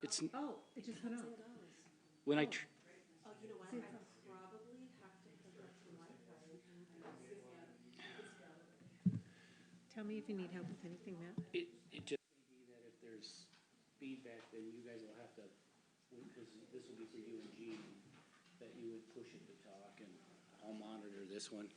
It's Oh, it just went Comes out. and goes. when I. Oh, you know what? See, I it's up. probably have to hook up to Wi-Fi. Tell me if you need help with anything, Matt. It just may be that if there's feedback, then you guys will have to. This will be for you and Gene, that you would push it to talk, and I'll monitor this one.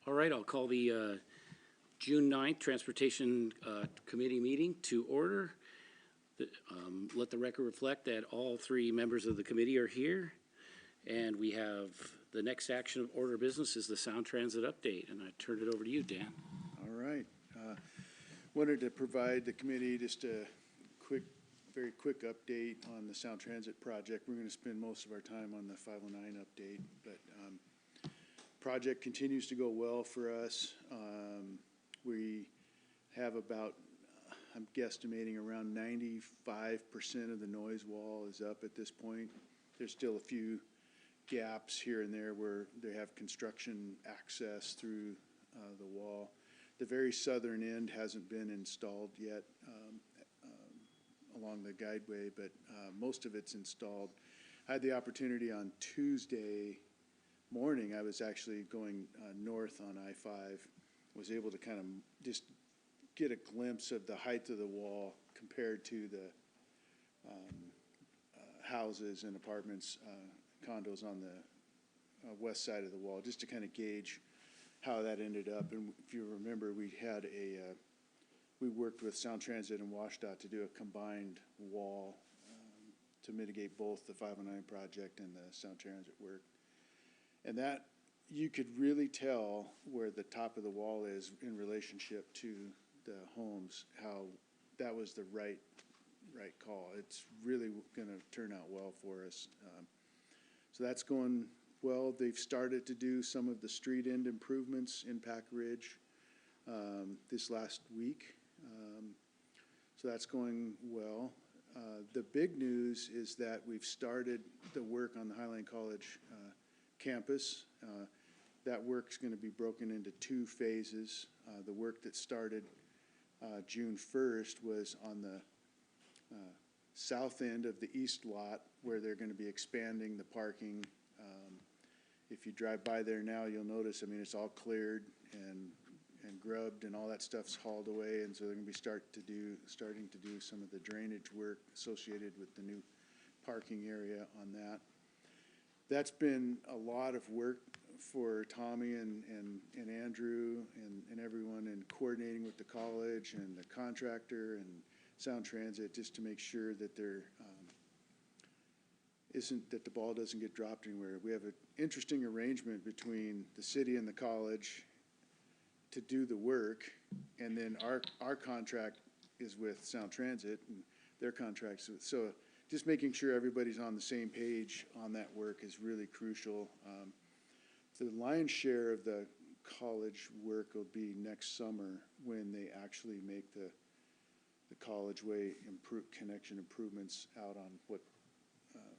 All right, I'll call the June 9th Transportation Committee meeting to order. Let the record reflect that all three members of the committee are here. And we have the next action of order of business is the Sound Transit update. And I turn it over to you, Dan. All right. Wanted to provide the committee just a very quick update on the Sound Transit project. We're going to spend most of our time on the 509 update, but project continues to go well for us. We have about, I'm guesstimating around 95% of the noise wall is up at this point. There's still a few gaps here and there where they have construction access through the wall. The very southern end hasn't been installed yet along the guideway, but most of it's installed. I had the opportunity on Tuesday morning, I was actually going north on I-5, was able to kind of just get a glimpse of the height of the wall compared to the houses and apartments, condos on the west side of the wall, just to kind of gauge how that ended up. And if you remember, we had we worked with Sound Transit and WashDOT to do a combined wall to mitigate both the 509 project and the Sound Transit work. And that, you could really tell where the top of the wall is in relationship to the homes, how that was the right call. It's really going to turn out well for us. So that's going well. They've started to do some of the street end improvements in Pack Ridge this last week. So that's going well. The big news is that we've started the work on the Highline College campus. That work's going to be broken into two phases. The work that started June 1st was on the south end of the east lot, where they're going to be expanding the parking. If you drive by there now, you'll notice, I mean, it's all cleared and grubbed, and all that stuff's hauled away, and so they're going to be starting to do some of the drainage work associated with the new parking area on that. That's been a lot of work for Tommy and Andrew and everyone in coordinating with the college and the contractor and Sound Transit, just to make sure that there that the ball doesn't get dropped anywhere. We have an interesting arrangement between the city and the college to do the work, and then our contract is with Sound Transit and their contracts with, so just making sure everybody's on the same page on that work is really crucial. The lion's share of the college work will be next summer when they actually make the College Way connection improvements out on what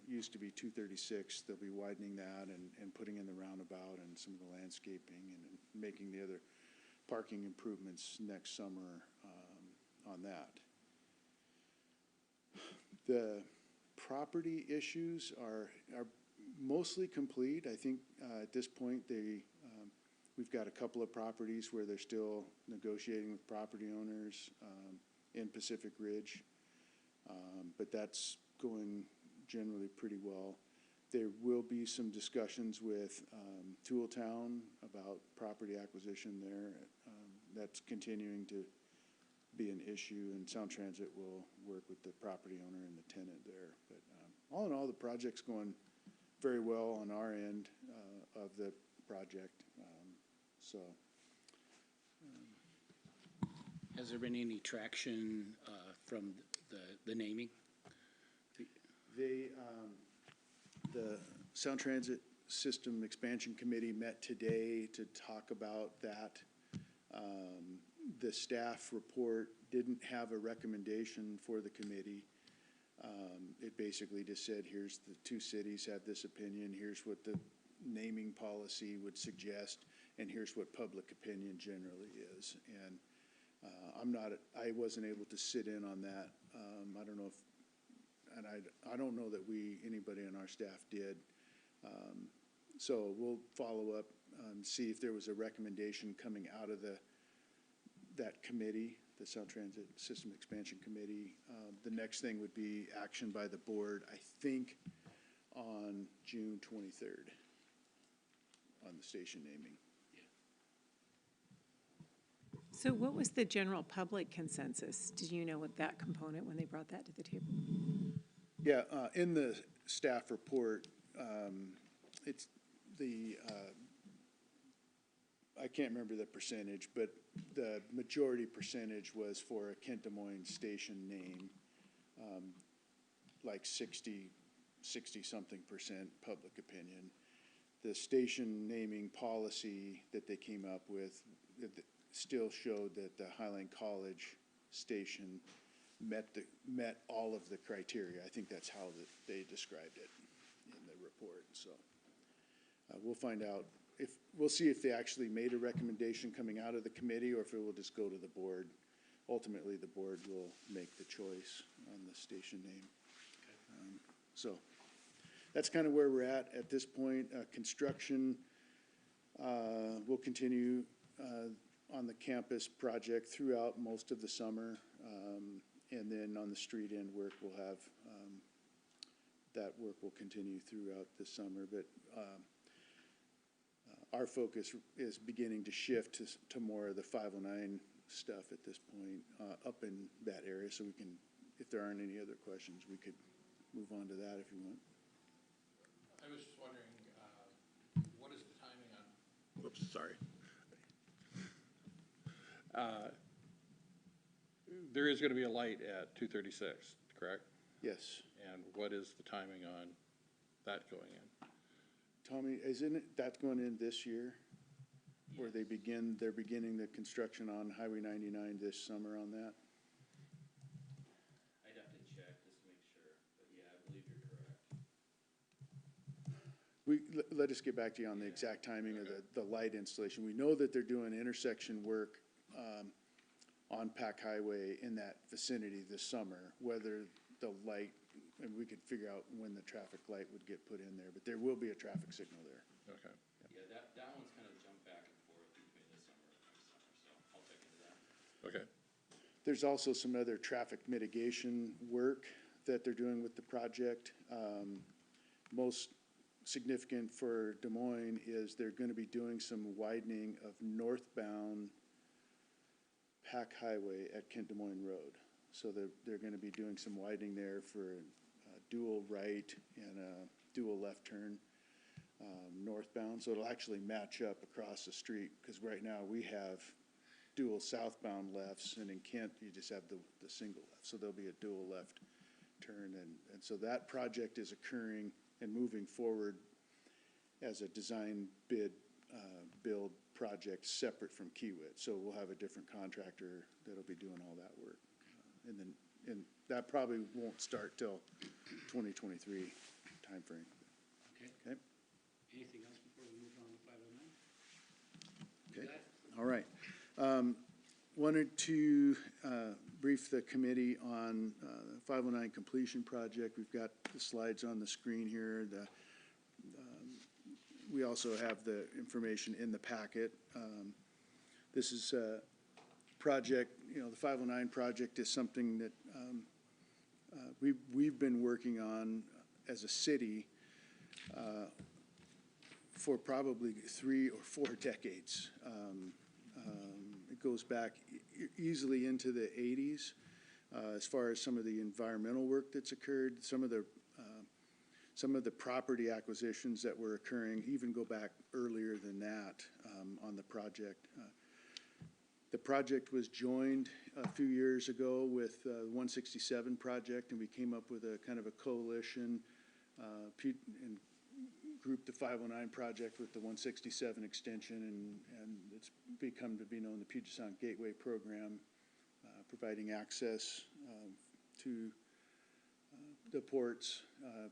used to be 236. They'll be widening that and putting in the roundabout and some of the landscaping and making the other parking improvements next summer on that. The property issues are mostly complete. I think at this point we've got a couple of properties where they're still negotiating with property owners in Pacific Ridge, but that's going generally pretty well. There will be some discussions with Tooltown about property acquisition there. That's continuing to be an issue, and Sound Transit will work with the property owner and the tenant there. But all in all, the project's going very well on our end of the project. Has there been any traction from the naming? The Sound Transit System Expansion Committee met today to talk about that. The staff report didn't have a recommendation for the committee. It basically just said, here's the two cities have this opinion, here's what the naming policy would suggest, and here's what public opinion generally is. And I wasn't able to sit in on that. I don't know if, and I don't know that anybody on our staff did. So we'll follow up and see if there was a recommendation coming out of that committee, the Sound Transit System Expansion Committee. The next thing would be action by the board, I think, on June 23rd on the station naming. So what was the general public consensus? Did you know what that component, when they brought that to the table? Yeah, in the staff report, it's the, I can't remember the percentage, but the majority percentage was for a Kent Des Moines station name, like 60-something percent public opinion. The station naming policy that they came up with still showed that the Highline College station met all of the criteria. I think that's how they described it in the report, so. We'll find out we'll see if they actually made a recommendation coming out of the committee or if it will just go to the board. Ultimately, the board will make the choice on the station name. So that's kind of where we're at this point. Construction will continue on the campus project throughout most of the summer. And then on the street end work, we'll have, that work will continue throughout the summer. But our focus is beginning to shift to more of the 509 stuff at this point, up in that area. So we can, if there aren't any other questions, we could move on to that if you want. I was just wondering, what is the timing on, oops, sorry. There is going to be a light at 236, correct? Yes. And what is the timing on that going in? Tommy, isn't it that going in this year? Or they're beginning the construction on Highway 99 this summer on that? I'd have to check just to make sure, but yeah, I believe you're correct. Let us get back to you on the exact timing of the light installation. We know that they're doing intersection work on Pack Highway in that vicinity this summer, whether the light, and we could figure out when the traffic light would get put in there, but there will be a traffic signal there. Okay. Yeah, that one's kind of jumped back and forth between this summer and next summer, so I'll check into that. Okay. There's also some other traffic mitigation work that they're doing with the project. Most significant for Des Moines is they're going to be doing some widening of northbound Pack Highway at Kent Des Moines Road. So they're going to be doing some widening there for a dual right and a dual left turn northbound. So it'll actually match up across the street, because right now we have dual southbound lefts, and in Kent you just have the single left. So there'll be a dual left turn, and so that project is occurring and moving forward as a design bid build project separate from Kiewit. So we'll have a different contractor that'll be doing all that work. And that probably won't start till 2023 timeframe. Okay. Okay? Anything else before we move on to 509? Okay. All right. Wanted to brief the committee on the 509 completion project. We've got the slides on the screen here. We also have the information in the packet. This is a project, the 509 project is something that we've been working on as a city for probably 3 or 4 decades. It goes back easily into the 80s as far as some of the environmental work that's occurred. Some of the property acquisitions that were occurring even go back earlier than that on the project. The project was joined a few years ago with the 167 project, and we came up with a kind of a coalition and grouped the 509 project with the 167 extension, and it's become to be known the Puget Sound Gateway Program, providing access to the ports,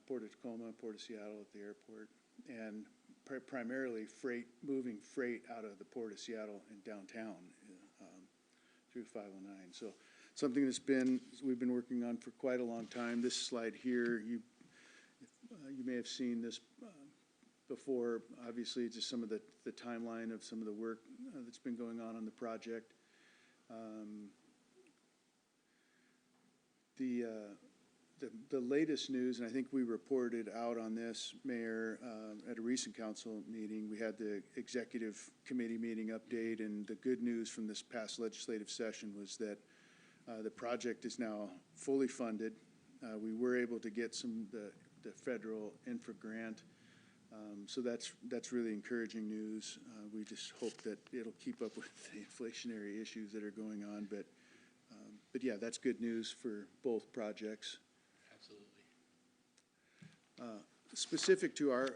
Port of Tacoma, Port of Seattle at the airport, and primarily moving freight out of the Port of Seattle and downtown through 509. So something we've been working on for quite a long time. This slide here, you may have seen this before. Obviously, it's just some of the timeline of some of the work that's been going on the project. the latest news, and I think we reported out on this, Mayor, at a recent council meeting. We had the executive committee meeting update, and the good news from this past legislative session was that the project is now fully funded. We were able to get the federal infra grant, so that's really encouraging news. We just hope that it'll keep up with the inflationary issues that are going on, but yeah, that's good news for both projects. Absolutely. Specific to our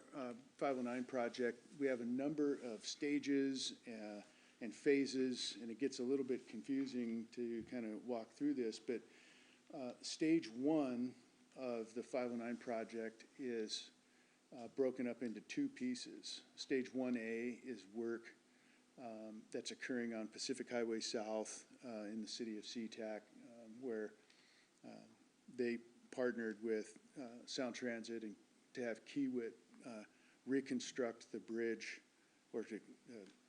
509 project, we have a number of stages and phases, and it gets a little bit confusing to kind of walk through this, but stage one of the 509 project is broken up into two pieces. Stage 1A is work that's occurring on Pacific Highway South in the city of SeaTac, where they partnered with Sound Transit and to have Kiewit reconstruct the bridge, or to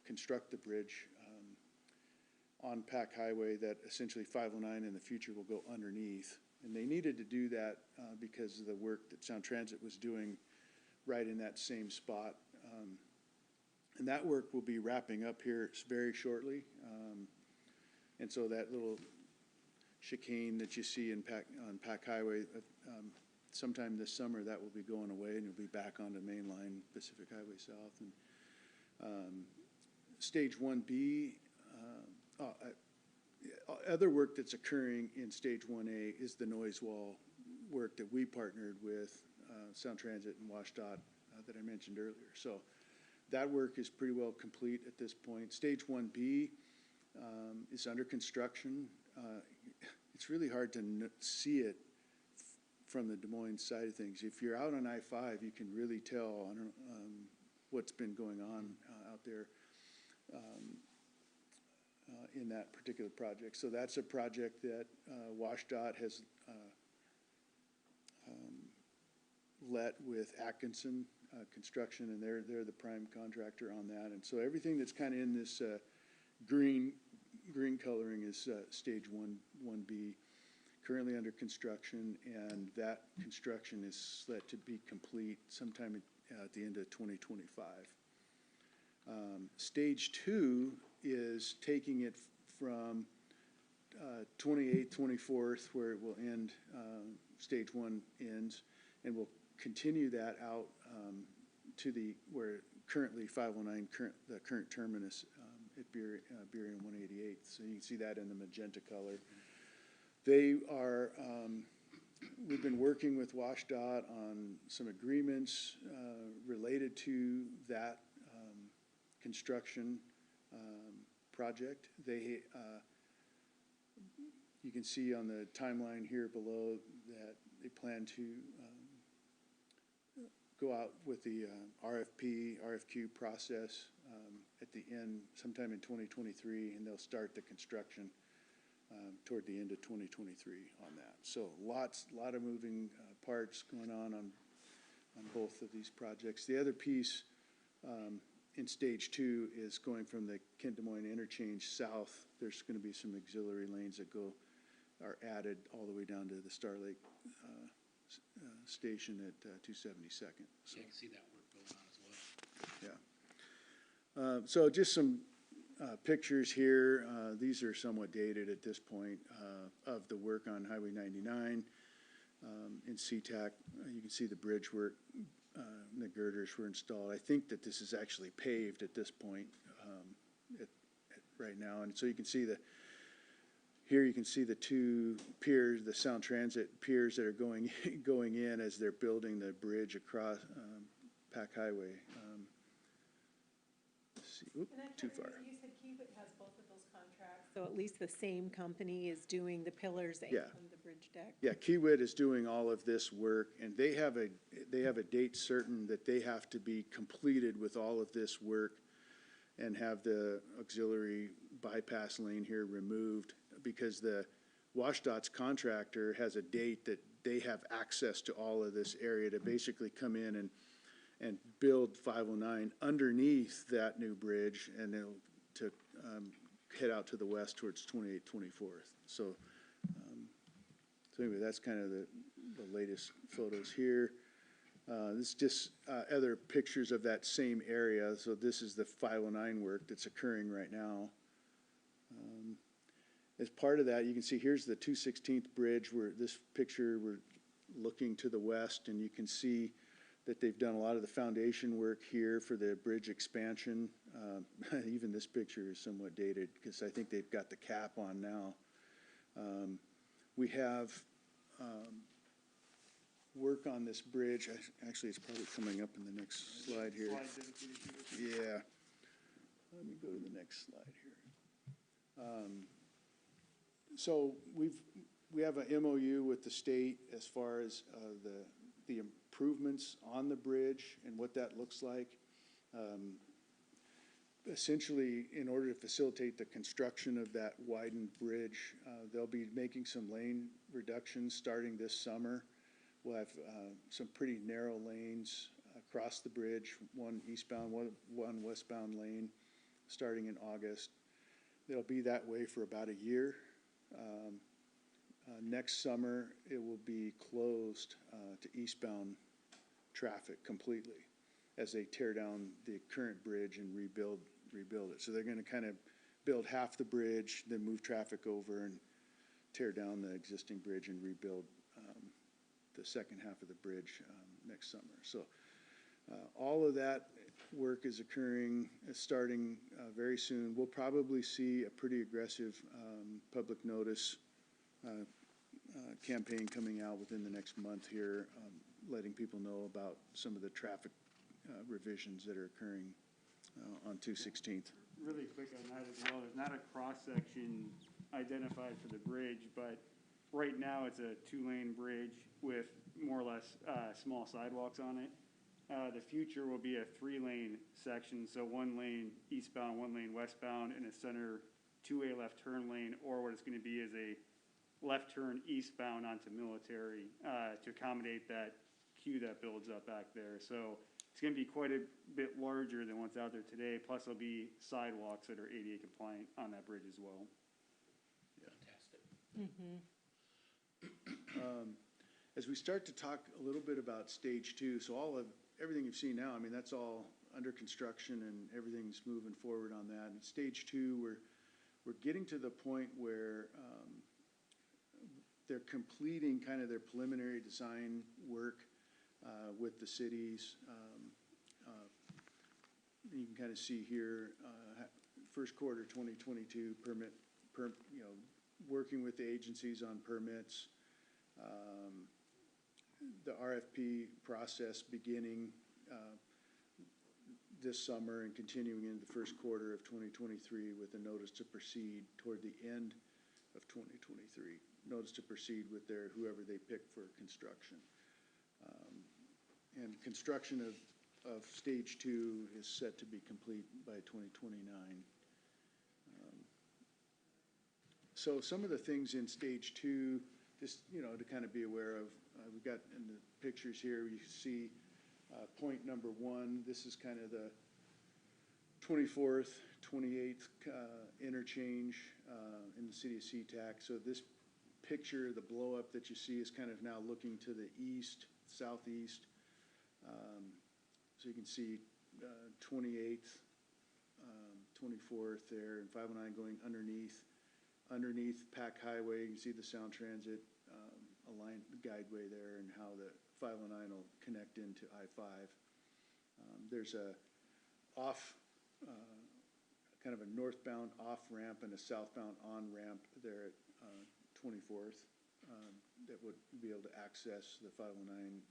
construct the bridge on Pac Highway that essentially 509 in the future will go underneath. And they needed to do that because of the work that Sound Transit was doing right in that same spot. And that work will be wrapping up here very shortly. And so that little chicane that you see on Pac Highway, sometime this summer, that will be going away, and you'll be back onto mainline Pacific Highway South. And stage 1B, other work that's occurring in stage 1A is the noise wall work that we partnered with Sound Transit and WashDOT that I mentioned earlier. So that work is pretty well complete at this point. Stage 1B is under construction. It's really hard to see it from the Des Moines side of things. If you're out on I-5, you can really tell what's been going on out there in that particular project. So that's a project that WashDOT has let with Atkinson Construction, and they're the prime contractor on that. And so everything that's kind of in this green coloring is stage 1B, currently under construction, and that construction is set to be complete sometime at the end of 2025. Stage 2 is taking it from 28th, 24th, where it will end, stage 1 ends, and we'll continue that out to where currently 509, the current terminus at Beer and 188th. So you can see that in the magenta color. They are, we've been working with WashDOT on some agreements related to that construction project. You can see on the timeline here below that they plan to go out with the RFQ process at the end, sometime in 2023, and they'll start the construction toward the end of 2023 on that. So lot of moving parts going on both of these projects. The other piece in stage 2 is going from the Kent Des Moines interchange south. There's going to be some auxiliary lanes that are added all the way down to the Star Lake station at 272nd. So, Yeah, I can see that work going on as well. yeah. So just some pictures here. These are somewhat dated at this point of the work on Highway 99 in SeaTac. You can see the bridge work. The girders were installed. I think that this is actually paved at this point right now. And so you can see here you can see the two piers, the Sound Transit piers that are going in as they're building the bridge across Pac Highway. Let's see, oop, too far. You said Kiewit has both of those contracts. So at least the same company is doing the pillars and Yeah. the bridge deck? Yeah, Kiewit is doing all of this work, and they have a date certain that they have to be completed with all of this work and have the auxiliary bypass lane here removed, because the WashDOT's contractor has a date that they have access to all of this area to basically come in and build 509 underneath that new bridge, and it'll head out to the west towards 28th, 24th. So anyway, that's kind of the latest photos here. This is just other pictures of that same area. So this is the 509 work that's occurring right now. As part of that, you can see here's the 216th bridge where this picture, we're looking to the west, and you can see that they've done a lot of the foundation work here for the bridge expansion. Even this picture is somewhat dated because I think they've got the cap on now. We have work on this bridge. Actually, it's probably coming up in the next slide here. Yeah. Let me go to the next slide here. So we have a MOU with the state as far as the improvements on the bridge and what that looks like. Essentially, in order to facilitate the construction of that widened bridge, they'll be making some lane reductions starting this summer. We'll have some pretty narrow lanes across the bridge, one eastbound, one westbound lane, starting in August. They'll be that way for about a year. Next summer, it will be closed to eastbound traffic completely as they tear down the current bridge and rebuild it. So they're going to kind of build half the bridge, then move traffic over and tear down the existing bridge and rebuild the second half of the bridge next summer. So all of that work is occurring, starting very soon. We'll probably see a pretty aggressive public notice campaign coming out within the next month here, letting people know about some of the traffic revisions that are occurring on 216th. Really quick on that as well, there's not a cross-section identified for the bridge, but right now it's a two-lane bridge with more or less small sidewalks on it. The future will be a three-lane section, so one lane eastbound, one lane westbound, and a center two-way left turn lane, or what it's going to be is a left turn eastbound onto Military to accommodate that queue that builds up back there. So it's going to be quite a bit larger than what's out there today, plus there'll be sidewalks that are ADA compliant on that bridge as well. Fantastic. As we start to talk a little bit about stage two, so everything you've seen now, I mean, that's all under construction and everything's moving forward on that. And stage two, we're getting to the point where they're completing kind of their preliminary design work with the cities. You can kind of see here, first quarter 2022 working with the agencies on permits. The RFP process beginning this summer and continuing into the first quarter of 2023 with a notice to proceed toward the end of 2023. Notice to proceed with whoever they pick for construction. And construction of stage two is set to be complete by 2029. So some of the things in stage two, just, to kind of be aware of, we've got in the pictures here, you see point number one. This is kind of the 24th, 28th interchange in the city of SeaTac. So this picture, the blow up that you see is kind of now looking to the east, southeast. So you can see 28th, 24th there, and 509 going underneath Pack Highway. You can see the Sound Transit aligned guideway there and how the 509 will connect into I-5. There's a kind of a northbound off ramp and a southbound on ramp there at 24th that would be able to access the 509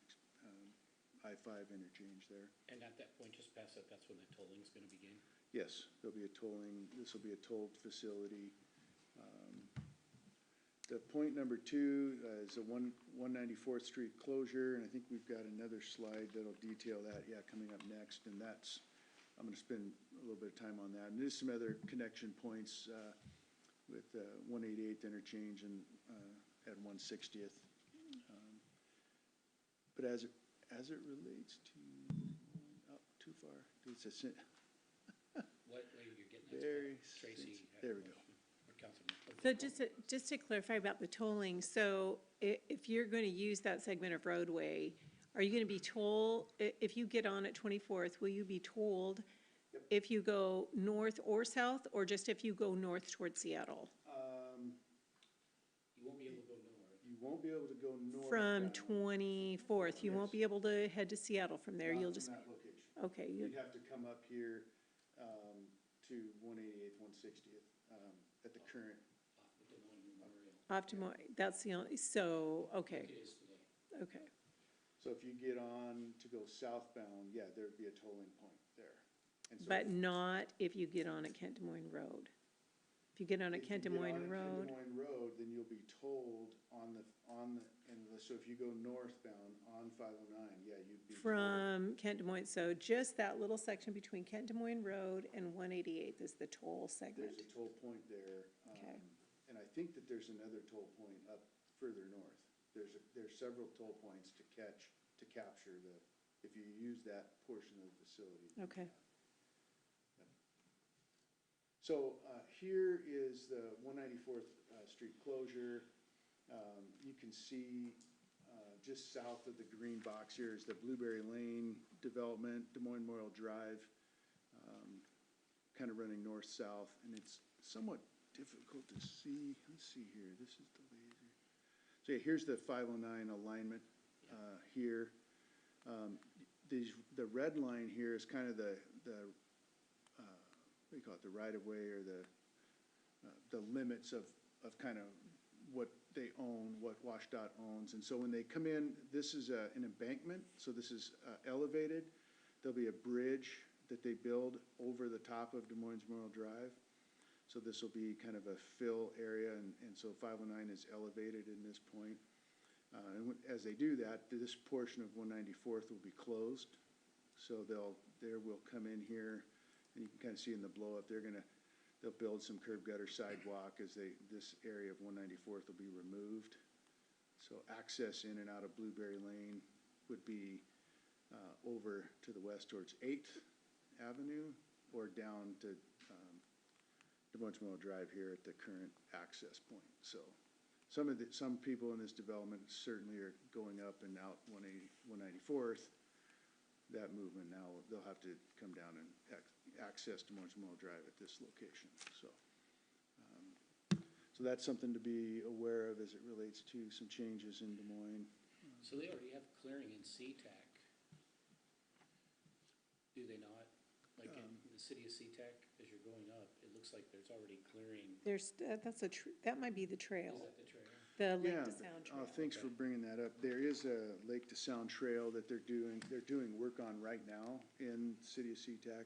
I-5 interchange there. And at that point, just past that, that's when the tolling's going to begin? Yes, there'll be a tolling. This will be a tolled facility. The point number two is a 194th Street closure, and I think we've got another slide that'll detail that, coming up next, and I'm going to spend a little bit of time on that. And there's some other connection points with 188th interchange and at 160th. But as it relates to, too far. What, you're getting that? Very, Tracy. there we go. Councilman. So just to clarify about the tolling, so if you're going to use that segment of roadway, are you going to be told, if you get on at 24th, will you be told if you go north or south, or just if you go north towards Seattle? You won't be able to go north. You won't be able to go north. From 24th, you won't be able to head to Seattle from there, you'll just, Not from that location. okay, You'd have to come up here, to 188th, 160th, at the current. Off the Des Moines Memorial. off to more, that's the only, so, okay, It is today. okay. So if you get on to go southbound, yeah, there'd be a tolling point there. And so But not if you get on at Kent Des Moines Road. If you get on at if Kent Des you get Moines on at Kent Road, Des Moines Road, then you'll be tolled so if you go northbound on 509, yeah, you'd be. tolled. from Kent Des Moines, so just that little section between Kent Des Moines Road and 188th is the toll segment. There's a toll point there. Okay. And I think that there's another toll point up further north. There's several toll points to capture if you use that portion of the facility. Okay. So here is the 194th Street closure. You can see just south of the green box here is the Blueberry Lane development, Des Moines Memorial Drive, kind of running north-south, and it's somewhat difficult to see. Let's see here. This is the laser. So yeah, here's the 509 alignment here. The red line here is kind of the what do you call it, the right-of-way or the limits of kind of what they own, what WashDOT owns. And so when they come in, this is an embankment, so this is elevated. There'll be a bridge that they build over the top of Des Moines Memorial Drive. So this will be kind of a fill area, and so 509 is elevated in this point. As they do that, this portion of 194th will be closed. So they'll come in here, and you can kind of see in the blow up, they'll build some curb gutter sidewalk this area of 194th will be removed. So access in and out of Blueberry Lane would be over to the west towards 8th Avenue or down to Des Moines Memorial Drive here at the current access point. So some people in this development certainly are going up and out 194th. That movement now, they'll have to come down and access Des Moines Memorial Drive at this location. So that's something to be aware of as it relates to some changes in Des Moines. So they already have clearing in SeaTac. Do they not? Like in the city of SeaTac, as you're going up, it looks like there's already clearing. There's, that might be the trail, Is that the trail? the Lake Yeah, to Sound trail. thanks for bringing that up. There is a Lake to Sound trail that they're doing work on right now in the city of SeaTac,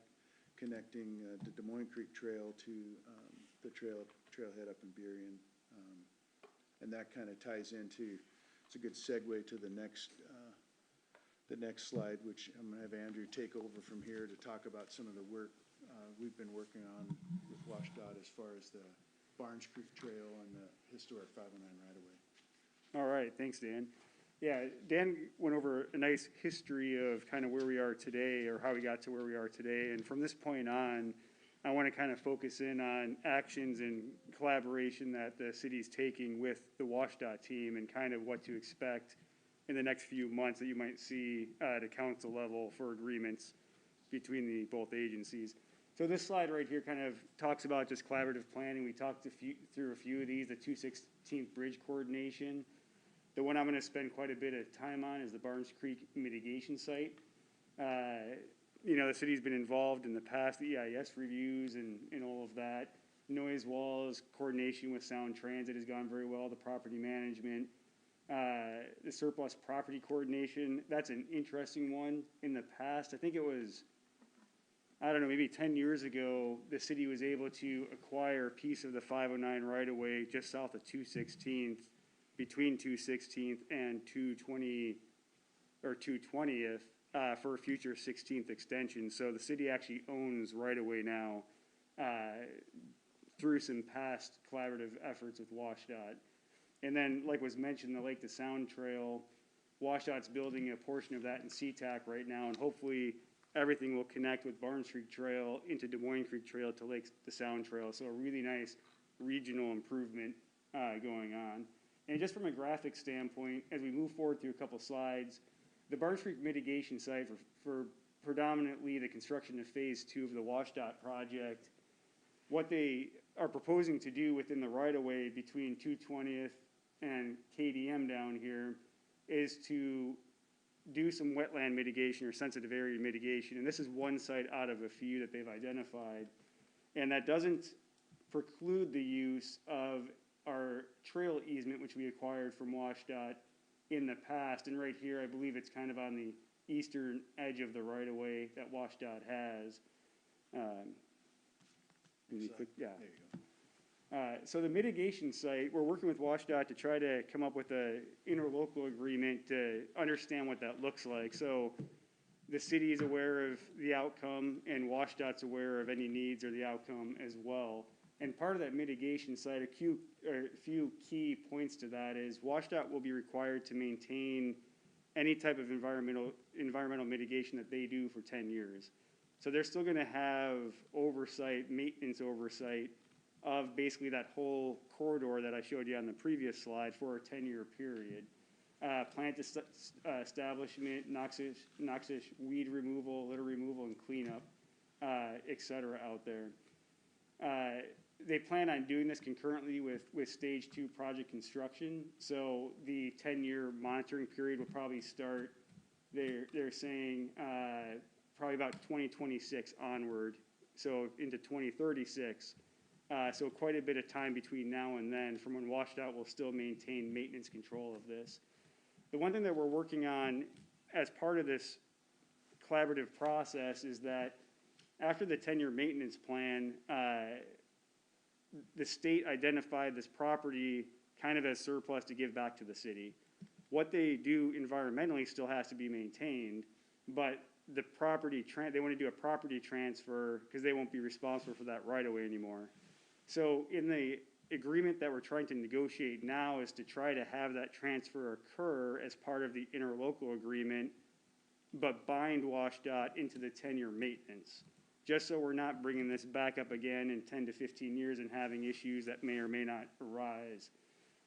connecting the Des Moines Creek Trail to the trailhead up in Burien. And that kind of ties into, it's a good segue to the next slide, which I'm going to have Andrew take over from here to talk about some of the work we've been working on with WashDOT as far as the Barnes Creek Trail and the historic 509 right-of-way. All right, thanks, Dan. Yeah, Dan went over a nice history of kind of where we are today, or how we got to where we are today. And from this point on, I want to kind of focus in on actions and collaboration that the city's taking with the WashDOT team and kind of what to expect in the next few months that you might see at a council level for agreements between both agencies. So this slide right here kind of talks about just collaborative planning. We talked through a few of these, the 216th Bridge Coordination. The one I'm going to spend quite a bit of time on is the Barnes Creek Mitigation Site. The city's been involved in the past, the EIS reviews and all of that. Noise walls, coordination with Sound Transit has gone very well, the property management. The surplus property coordination, that's an interesting one. In the past, I think it was, I don't know, maybe 10 years ago, the city was able to acquire a piece of the 509 right-of-way just south of 216th, between 216th and 220th, for a future 16th extension. So the city actually owns right-of-way now through some past collaborative efforts with WashDOT. And then, like was mentioned, the Lake to Sound Trail, WashDOT's building a portion of that in SeaTac right now, and hopefully everything will connect with Barnes Creek Trail into Des Moines Creek Trail to Lake to Sound Trail. So a really nice regional improvement going on. And just from a graphic standpoint, as we move forward through a couple slides, the Barnes Creek mitigation site for predominantly the construction of phase 2 of the WashDOT project, what they are proposing to do within the right-of-way between 220th and KDM down here is to do some wetland mitigation or sensitive area mitigation. And this is one site out of a few that they've identified. And that doesn't preclude the use of our trail easement, which we acquired from WashDOT in the past. And right here, I believe it's kind of on the eastern edge of the right-of-way that WashDOT has. Yeah. There you go. So the mitigation site, we're working with WashDOT to try to come up with a interlocal agreement to understand what that looks like. So the city is aware of the outcome and WashDOT's aware of any needs or the outcome as well. And part of that mitigation site, a few key points to that is WashDOT will be required to maintain any type of environmental mitigation that they do for 10 years. So they're still gonna have oversight, maintenance oversight of basically that whole corridor that I showed you on the previous slide for a 10-year period. Plant establishment, noxious weed removal, litter removal and cleanup, et cetera out there. They plan on doing this concurrently with stage 2 project construction. So the 10-year monitoring period will probably start, they're saying, probably about 2026 onward, so into 2036. So quite a bit of time between now and then from when WashDOT will still maintain maintenance control of this. The one thing that we're working on as part of this collaborative process is that after the 10-year maintenance plan, the state identified this property kind of as surplus to give back to the city. What they do environmentally still has to be maintained, but the property, they want to do a property transfer because they won't be responsible for that right away anymore. So in the agreement that we're trying to negotiate now is to try to have that transfer occur as part of the interlocal agreement, but bind WashDOT into the 10-year maintenance, just so we're not bringing this back up again in 10 to 15 years and having issues that may or may not arise.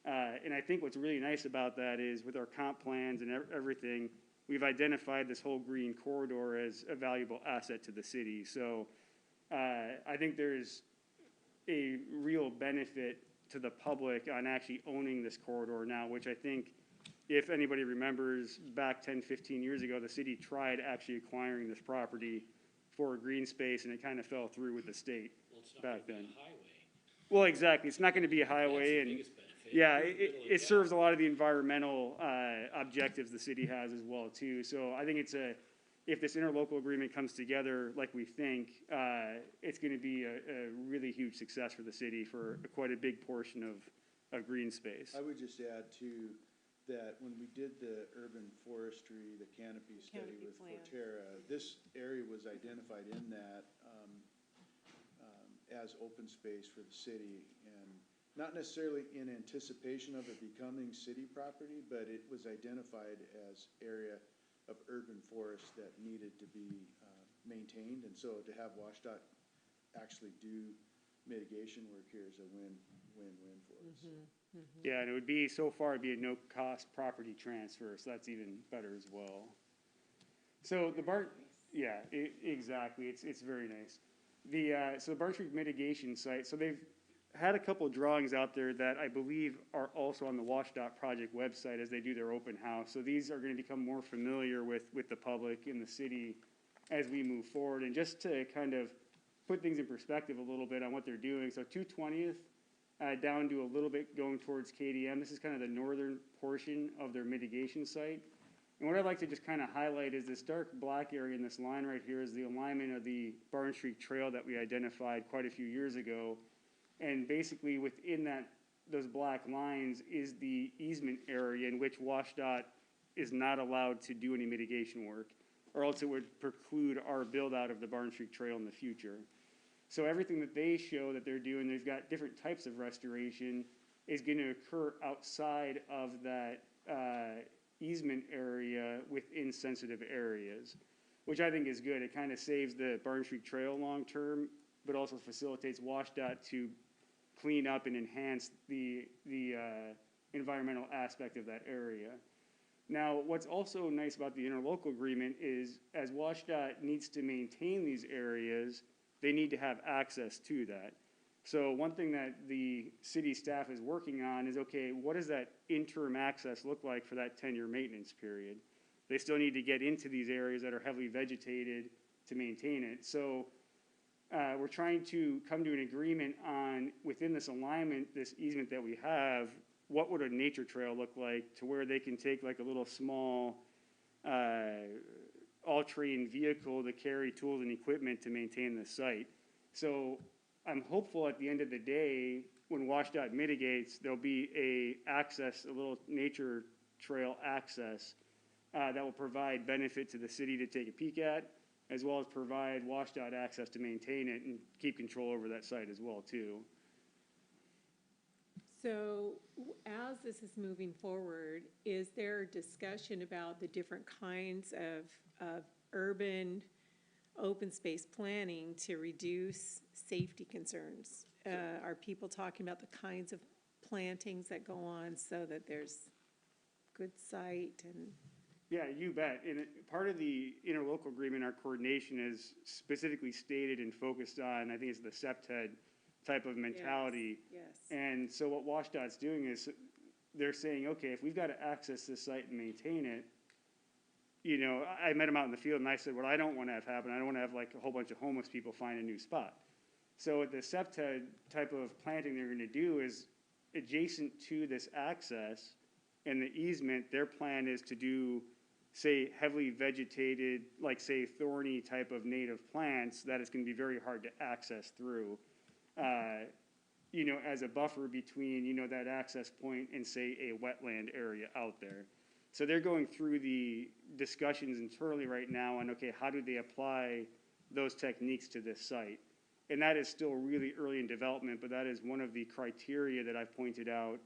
And I think what's really nice about that is with our comp plans and everything, we've identified this whole green corridor as a valuable asset to the city. So I think there's a real benefit to the public on actually owning this corridor now, which I think if anybody remembers back 10, 15 years ago, the city tried actually acquiring this property for a green space and it kind of fell through with the state Well, it's not back gonna be then. a highway. Well, exactly. It's not going to be a That's highway the and biggest benefit. yeah, You're in the middle of it serves a town. lot of the environmental objectives the city has as well too. So I think if this interlocal agreement comes together like we think, it's going to be a really huge success for the city for quite a big portion of green space. I would just add too, that when we did the urban forestry, the canopy study Canopy with plan. Forterra, this area was identified in that as open space for the city, and not necessarily in anticipation of it becoming city property, but it was identified as area of urban forest that needed to be maintained, and so to have WashDOT actually do mitigation work here is a win-win for us. Yeah, and it would be, so far, it'd be a no-cost property transfer, so that's even better as well. So the yeah, exactly, it's very nice. So the Barnes Creek mitigation site, so they've had a couple of drawings out there that I believe are also on the WashDOT project website as they do their open house. So these are gonna become more familiar with the public in the city as we move forward. And just to kind of put things in perspective a little bit on what they're doing, so 220th, down to a little bit going towards KDM. This is kind of the northern portion of their mitigation site. And what I'd like to just kind of highlight is this dark black area in this line right here is the alignment of the Barnes Creek Trail that we identified quite a few years ago. And basically within those black lines is the easement area in which WashDOT is not allowed to do any mitigation work, or else it would preclude our build out of the Barnes Creek Trail in the future. So everything that they show that they're doing, they've got different types of restoration, is going to occur outside of that easement area within sensitive areas, which I think is good. It kind of saves the Barnes Creek Trail long term, but also facilitates WashDOT to clean up and enhance the environmental aspect of that area. Now, what's also nice about the interlocal agreement is as WashDOT needs to maintain these areas, they need to have access to that. So one thing that the city staff is working on is, okay, what does that interim access look like for that 10-year maintenance period? They still need to get into these areas that are heavily vegetated to maintain it. So we're trying to come to an agreement on, within this alignment, this easement that we have, what would a nature trail look like to where they can take like a little small all-terrain vehicle to carry tools and equipment to maintain the site. So I'm hopeful at the end of the day, when WashDOT mitigates, there'll be a little nature trail access that will provide benefit to the city to take a peek at, as well as provide WashDOT access to maintain it and keep control over that site as well, too. So as this is moving forward, is there discussion about the different kinds of urban open space planning to reduce safety concerns? Are people talking about the kinds of plantings that go on so that there's good sight and? Yeah, you bet. And part of the interlocal agreement, our coordination is specifically stated and focused on, I think it's the SEPTED type of mentality. Yes. And so what WashDOT's doing is they're saying, okay, if we've got to access this site and maintain it, you know, I met them out in the field and I said, what I don't want to have happen, I don't want to have like a whole bunch of homeless people find a new spot. So what the SEPTED type of planting they're going to do is adjacent to this access and the easement, their plan is to do, say, heavily vegetated, like say thorny type of native plants that it's going to be very hard to access through. You know, as a buffer between, you know, that access point and say a wetland area out there. So they're going through the discussions internally right now on, okay, how do they apply those techniques to this site? And that is still really early in development, but that is one of the criteria that I've pointed out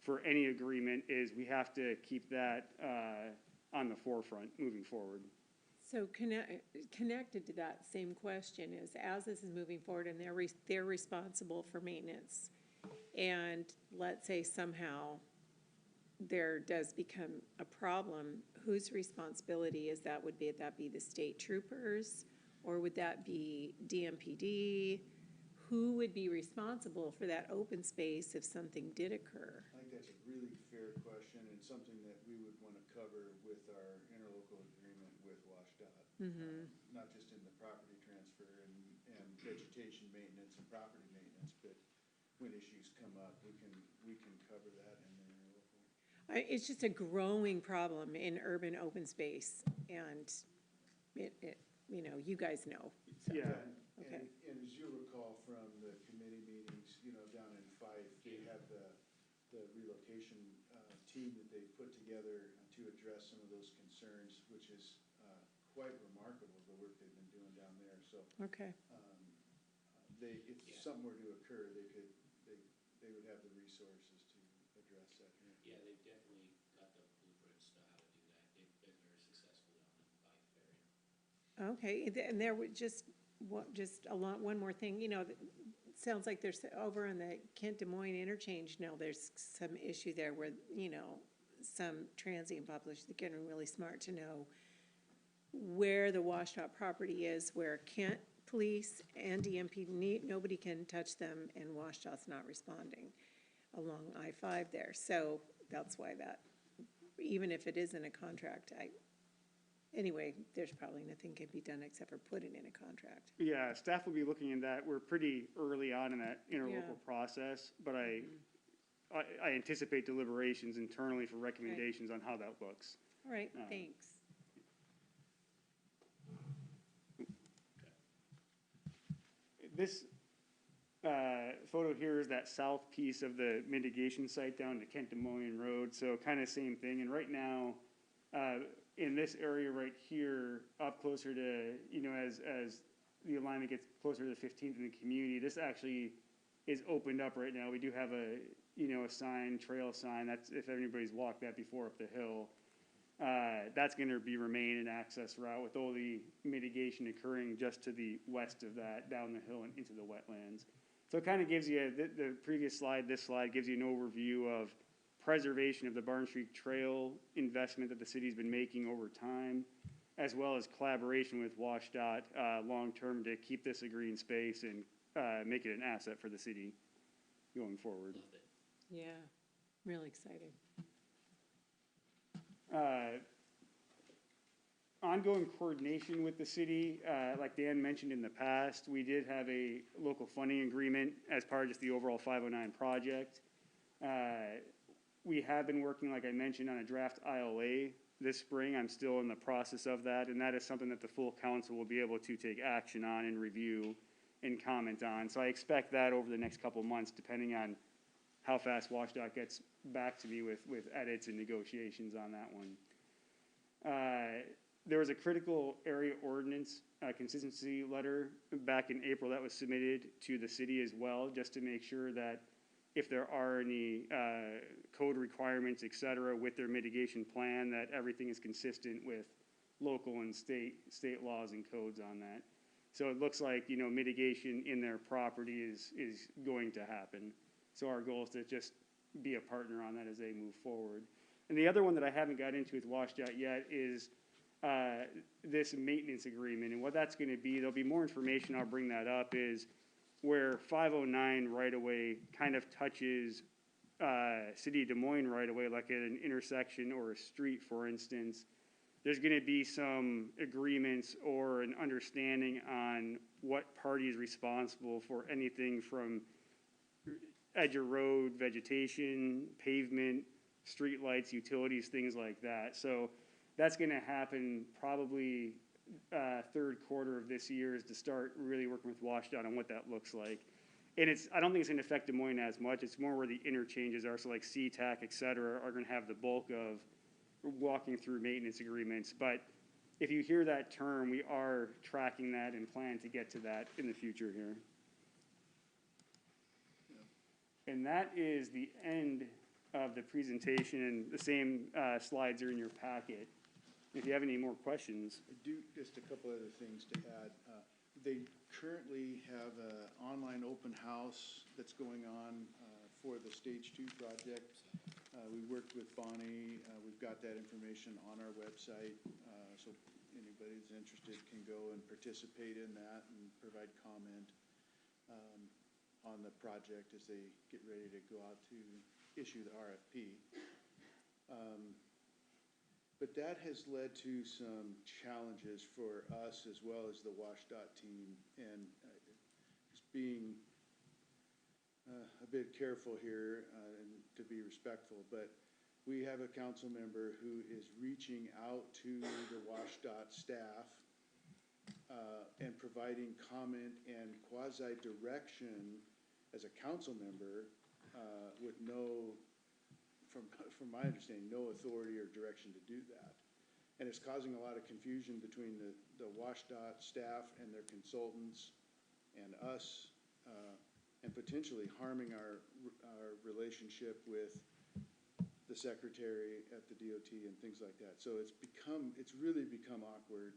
for any agreement is we have to keep that on the forefront moving forward. So connected to that same question is, as this is moving forward and they're responsible for maintenance, and let's say somehow there does become a problem, whose responsibility is that? Would that be the state troopers, or would that be DMPD? Who would be responsible for that open space if something did occur? I think that's a really fair question and something that we would want to cover with our interlocal agreement with WashDOT. Not just in the property transfer and vegetation maintenance and property maintenance, but when issues come up, we can cover that in the interlocal. It's just a growing problem in urban open space, and it you know, you guys know. So. Yeah. Okay. And as you recall from the committee meetings, you know, down in Fife, they have the relocation team that they've put together to address some of those concerns, which is quite remarkable, the work they've been doing down there. So Okay. if something were to occur, they would have the resources to address that. Yeah, they've definitely got the blueprints to how to do that. They've been very successful down in the Fife area. Okay, and there would just one more thing, you know, it sounds like there's over on the Kent Des Moines interchange now, there's some issue there where, you know, some transient population is getting really smart to know where the WashDOT property is, where Kent Police and DMP, nobody can touch them, and WashDOT's not responding along I-5 there. So that's why that, even if it isn't a contract, anyway, there's probably nothing can be done except for put it in a contract. Yeah, staff will be looking at that. We're pretty early on in that interlocal process, but I anticipate deliberations internally for recommendations on how that looks. All right, thanks. This photo here is that south piece of the mitigation site down to Kent Des Moines Road, so kind of same thing. And right now, in this area right here, up closer to, you know, as the alignment gets closer to the 15th in the community, this actually is opened up right now. We do have a, you know, a sign, trail sign, that's if anybody's walked that before up the hill. That's going to remain an access route with all the mitigation occurring just to the west of that, down the hill and into the wetlands. So it kind of gives you, the previous slide, this slide gives you an overview of preservation of the Barn Street Trail investment that the city's been making over time, as well as collaboration with WashDOT, long-term to keep this a green space and, make it an asset for the city going forward. Love it. Yeah, really exciting. Ongoing coordination with the city, like Dan mentioned in the past, we did have a local funding agreement as part of just the overall 509 project. We have been working, like I mentioned, on a draft ILA this spring. I'm still in the process of that, and that is something that the full council will be able to take action on and review and comment on. So I expect that over the next couple of months, depending on how fast WashDOT gets back to me with edits and negotiations on that one. There was a critical area ordinance consistency letter back in April that was submitted to the city as well, just to make sure that if there are any code requirements, et cetera, with their mitigation plan, that everything is consistent with local and state laws and codes on that. So it looks like, you know, mitigation in their property is going to happen. So our goal is to just be a partner on that as they move forward. And the other one that I haven't got into with WashDOT yet is this maintenance agreement. And what that's going to be, there'll be more information, I'll bring that up, is where 509 right-of-way kind of touches City of Des Moines right-of-way, like at an intersection or a street, for instance. There's going to be some agreements or an understanding on what party is responsible for anything from edge of road, vegetation, pavement, street lights, utilities, things like that. So that's going to happen probably third quarter of this year, is to start really working with WashDOT on what that looks like. And I don't think it's going to affect Des Moines as much. It's more where the interchanges are. So like SeaTac, et cetera, are going to have the bulk of walking through maintenance agreements. But if you hear that term, we are tracking that and plan to get to that in the future here. And that is the end of the presentation, and the same slides are in your packet. If you have any more questions. I do, just a couple other things to add. They currently have an online open house that's going on for the Stage 2 project. We worked with Bonnie. We've got that information on our website, so anybody who's interested can go and participate in that and provide comment on the project as they get ready to go out to issue the RFP. But that has led to some challenges for us as well as the WashDOT team, and just being a bit careful here and to be respectful, but we have a council member who is reaching out to the WashDOT staff and providing comment and quasi-direction as a council member with no, from my understanding, no authority or direction to do that. And it's causing a lot of confusion between the WashDOT staff and their consultants and us, and potentially harming our relationship with the secretary at the DOT and things like that. So it's really become awkward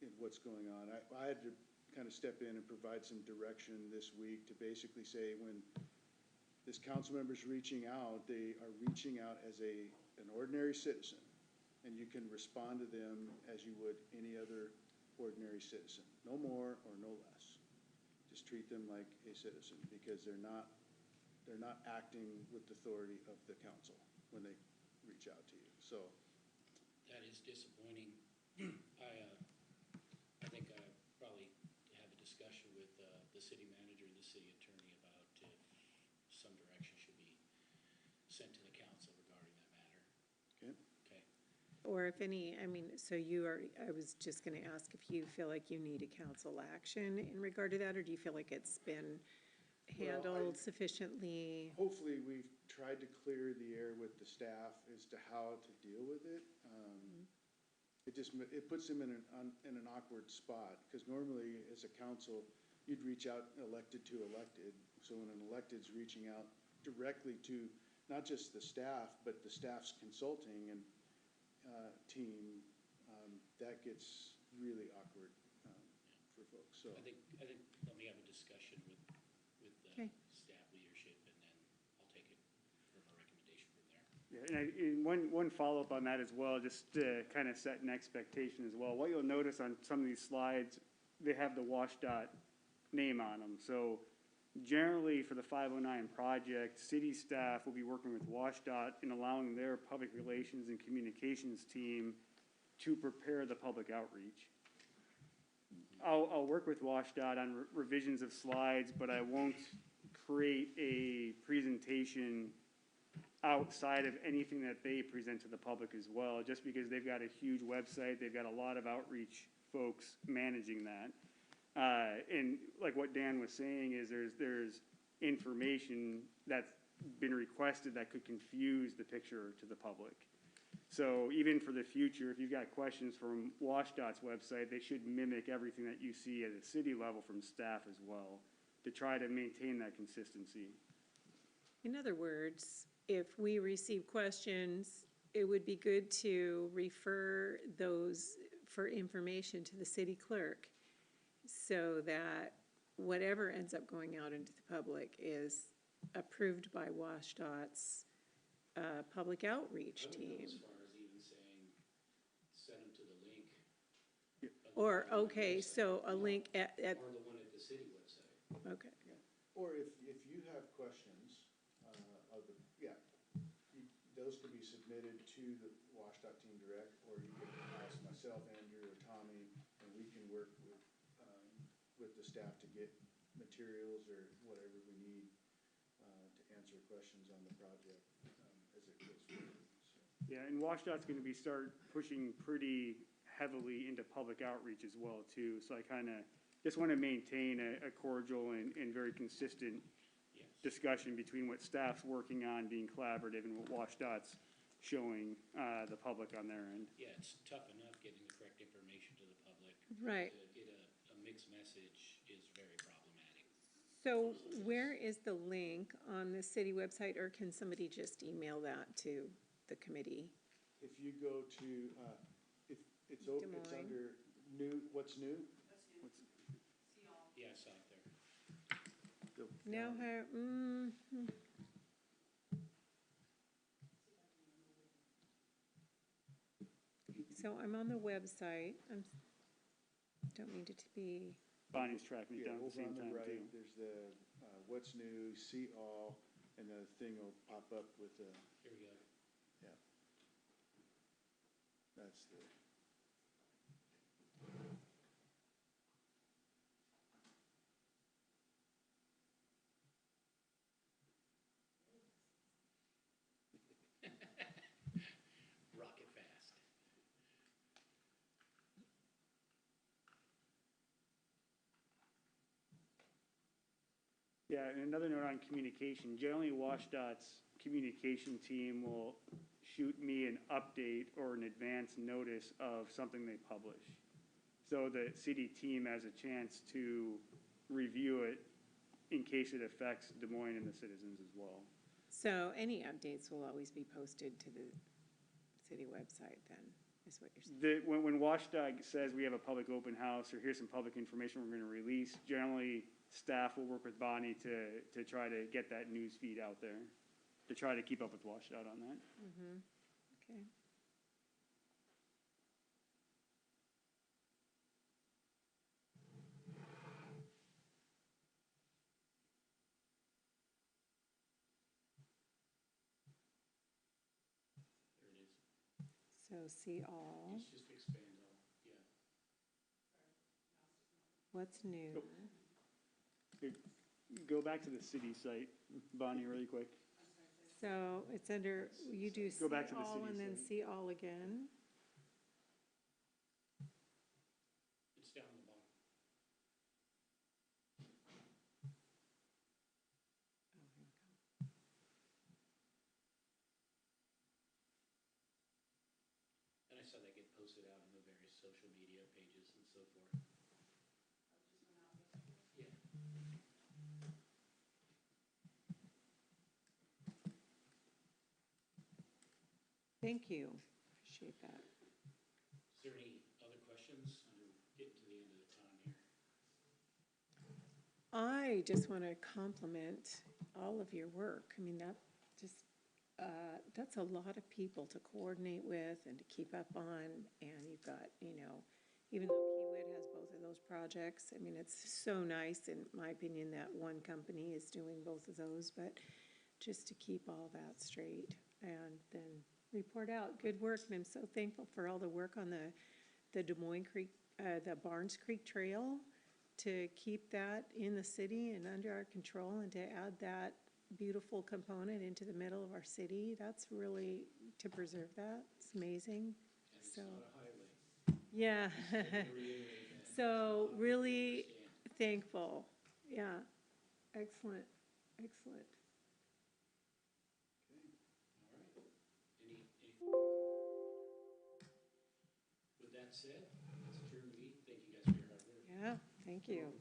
in what's going on. I had to kind of step in and provide some direction this week to basically say, when this council member's reaching out, they are reaching out as an ordinary citizen, and you can respond to them as you would any other ordinary citizen, no more or no less. Just treat them like a citizen, because they're not acting with the authority of the council when they reach out to you. So That is disappointing. I think I probably have a discussion with the city manager and the city attorney about if some direction should be sent to the council regarding that matter. okay. Okay. Or if any, I mean, so I was just gonna ask if you feel like you need a council action in regard to that, or do you feel like it's been handled sufficiently? Hopefully, we've tried to clear the air with the staff as to how to deal with it. It puts them in an awkward spot, because normally as a council, you'd reach out elected to elected. So when an elected's reaching out directly to not just the staff, but the staff's consulting and team, that gets really awkward for folks, so. I think, let me have a discussion with Okay. staff leadership, and then I'll take it from a recommendation from there. Yeah, and one follow-up on that as well, just to kind of set an expectation as well. What you'll notice on some of these slides, they have the WashDOT name on them. So generally, for the 509 project, city staff will be working with WashDOT in allowing their public relations and communications team to prepare the public outreach. I'll work with WashDOT on revisions of slides, but I won't create a presentation outside of anything that they present to the public as well, just because they've got a huge website, they've got a lot of outreach folks managing that. And like what Dan was saying is there's information that's been requested that could confuse the picture to the public. So even for the future, if you've got questions from WashDOT's website, they should mimic everything that you see at a city level from staff as well, to try to maintain that consistency. In other words, if we receive questions, it would be good to refer those for information to the city clerk so that whatever ends up going out into the public is approved by WashDOT's public outreach I would go team. as far as even saying, send them to the link. Or, okay, so a link at, Or the one at the city website. okay. Or if you have questions, those can be submitted to the WashDOT team direct, or you can ask myself, Andrew, or Tommy, and we can work with the staff to get materials or whatever we need, to answer questions on the project, as it goes forward, so. Yeah, and WashDOT's gonna be start pushing pretty heavily into public outreach as well too. So I kinda just wanna maintain a cordial and very consistent Yes. discussion between what staff's working on, being collaborative, and what WashDOT's showing, the public on their end. Yeah, it's tough enough getting the correct information to the public. Right. To get a mixed message is very problematic. So where is the link on the city website, or can somebody just email that to the committee? If you go to, it's Des it's Moines. under new, what's new? Yeah, I saw it there. Now, so I'm on the website. Don't mean it to be, Bonnie's tracking it Yeah, down at the over same on the time right, too. there's the, what's new, see all, and the thing will pop up with the, Here we go. yeah. That's the. Rocket fast. Yeah, and another note on communication, generally WashDOT's communication team will shoot me an update or an advance notice of something they publish. So the city team has a chance to review it in case it affects Des Moines and the citizens as well. so any updates will always be posted to the city website then, is what you're saying? When WashDOT says we have a public open house, or here's some public information we're gonna release, generally staff will work with Bonnie to try to get that news feed out there, to try to keep up with WashDOT on that. Okay. There it is. So see all, It's just expand all, yeah. what's new? Go back to the city site, Bonnie, really quick. So it's under, you do see Go back to the all city and then site. see all again? It's down the bottom. And I saw that get posted out on the various social media pages and so forth. Yeah. Thank you, appreciate that. Is there any other questions? We're getting to the end of the time here. I just want to compliment all of your work. I mean, that's a lot of people to coordinate with and to keep up on. And you've got, even though Kiewit has both of those projects, I mean, it's so nice, in my opinion, that one company is doing both of those, but just to keep all that straight and then report out. Good work, and I'm so thankful for all the work on the Des Moines Creek, the Barnes Creek Trail, to keep that in the city and under our control, and to add that beautiful component into the middle of our city. That's really, to preserve that, it's amazing. So, yeah. So really thankful. Yeah. Excellent. Excellent. With that said, let's adjourn the meeting. Thank you guys for your hard work. Yeah, thank you.